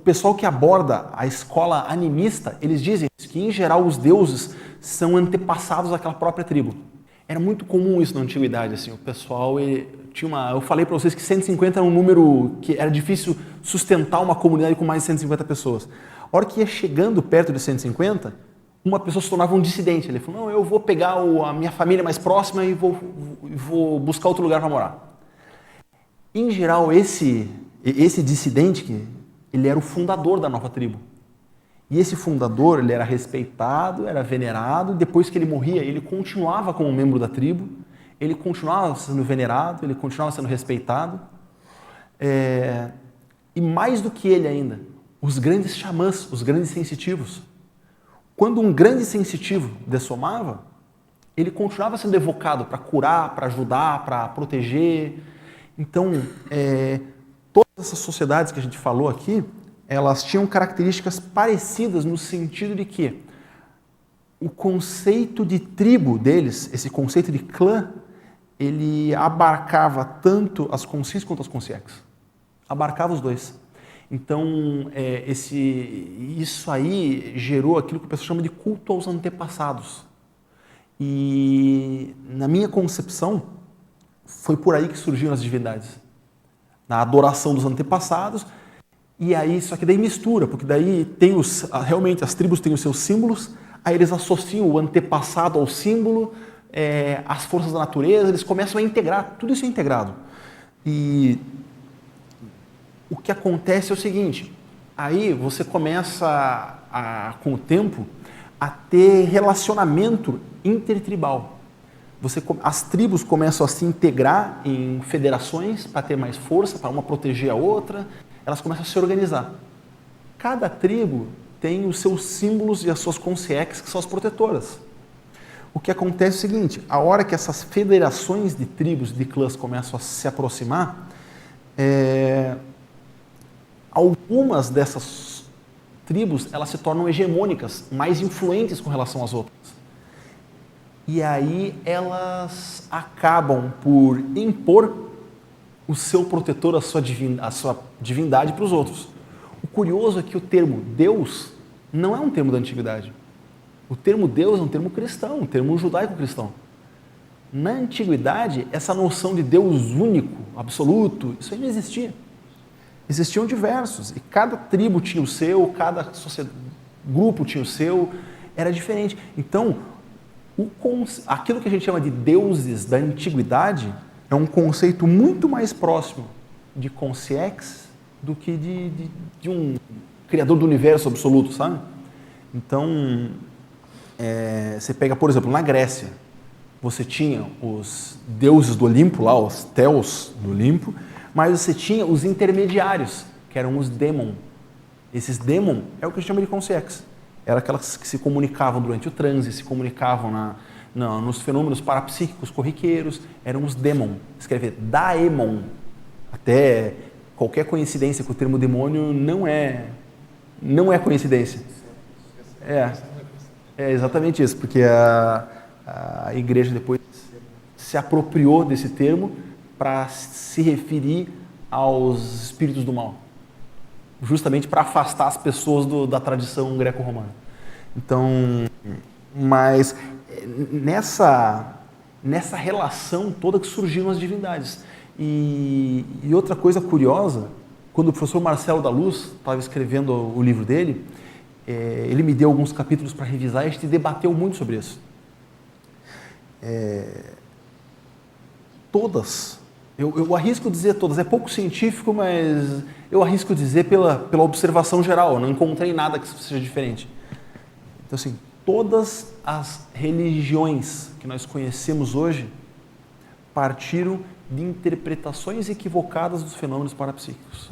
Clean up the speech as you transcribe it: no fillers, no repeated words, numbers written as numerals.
pessoal que aborda a escola animista, eles dizem que, em geral, os deuses são antepassados daquela própria tribo. Era muito comum isso na antiguidade, assim, o pessoal eu falei para vocês que 150 era um número que era difícil sustentar uma comunidade com mais de 150 pessoas. A hora que ia chegando perto de 150, uma pessoa se tornava um dissidente. Ele falou, não, eu vou pegar a minha família mais próxima e vou buscar outro lugar para morar. Em geral, esse dissidente, ele era o fundador da nova tribo. E esse fundador, ele era respeitado, era venerado, depois que ele morria, ele continuava como membro da tribo, ele continuava sendo venerado, ele continuava sendo respeitado. E mais do que ele ainda, os grandes xamãs, os grandes sensitivos. Quando um grande sensitivo dessomava, ele continuava sendo evocado para curar, para ajudar, para proteger. Então, todas essas sociedades que a gente falou aqui, elas tinham características parecidas no sentido de que o conceito de tribo deles, esse conceito de clã, ele abarcava tanto as consciências quanto as consciências. Abarcava os dois. Então, isso aí gerou aquilo que o pessoal chama de culto aos antepassados. E, na minha concepção, foi por aí que surgiram as divindades. Na adoração dos antepassados. E aí, só que daí mistura, porque daí realmente as tribos têm os seus símbolos, aí eles associam o antepassado ao símbolo, as forças da natureza, eles começam a integrar, tudo isso é integrado. E o que acontece é o seguinte, aí você começa, com o tempo, a ter relacionamento intertribal. As tribos começam a se integrar em federações para ter mais força, para uma proteger a outra, elas começam a se organizar. Cada tribo tem os seus símbolos e as suas consciências, que são as protetoras. O que acontece é o seguinte, a hora que essas federações de tribos, de clãs começam a se aproximar, algumas dessas tribos, elas se tornam hegemônicas, mais influentes com relação às outras. E aí elas acabam por impor o seu protetor, a sua divindade para os outros. O curioso é que o termo Deus não é um termo da antiguidade. O termo Deus é um termo cristão, um termo judaico-cristão. Na antiguidade, essa noção de Deus único, absoluto, isso aí não existia. Existiam diversos, e cada tribo tinha o seu, cada grupo tinha o seu, era diferente. Então, aquilo que a gente chama de deuses da antiguidade é um conceito muito mais próximo de consciex do que de um criador do universo absoluto, sabe? Então, você pega, por exemplo, na Grécia, você tinha os deuses do Olimpo, lá, os Theos do Olimpo, mas você tinha os intermediários, que eram os Daemon. Esses Daemon é o que a gente chama de consciex. Eram aquelas que se comunicavam durante o transe, se comunicavam nos fenômenos parapsíquicos corriqueiros, eram os Daemon. Escrever Daemon. Até qualquer coincidência com o termo demônio não é coincidência. É exatamente isso, porque a igreja depois se apropriou desse termo para se referir aos espíritos do mal, justamente para afastar as pessoas da tradição greco-romana. Então, mas nessa relação toda que surgiram as divindades. E outra coisa curiosa, quando o professor Marcelo da Luz estava escrevendo o livro dele, ele me deu alguns capítulos para revisar e a gente debateu muito sobre isso. Todas, eu arrisco dizer todas, é pouco científico, mas eu arrisco dizer pela observação geral, eu não encontrei nada que seja diferente. Então, assim, todas as religiões que nós conhecemos hoje partiram de interpretações equivocadas dos fenômenos parapsíquicos.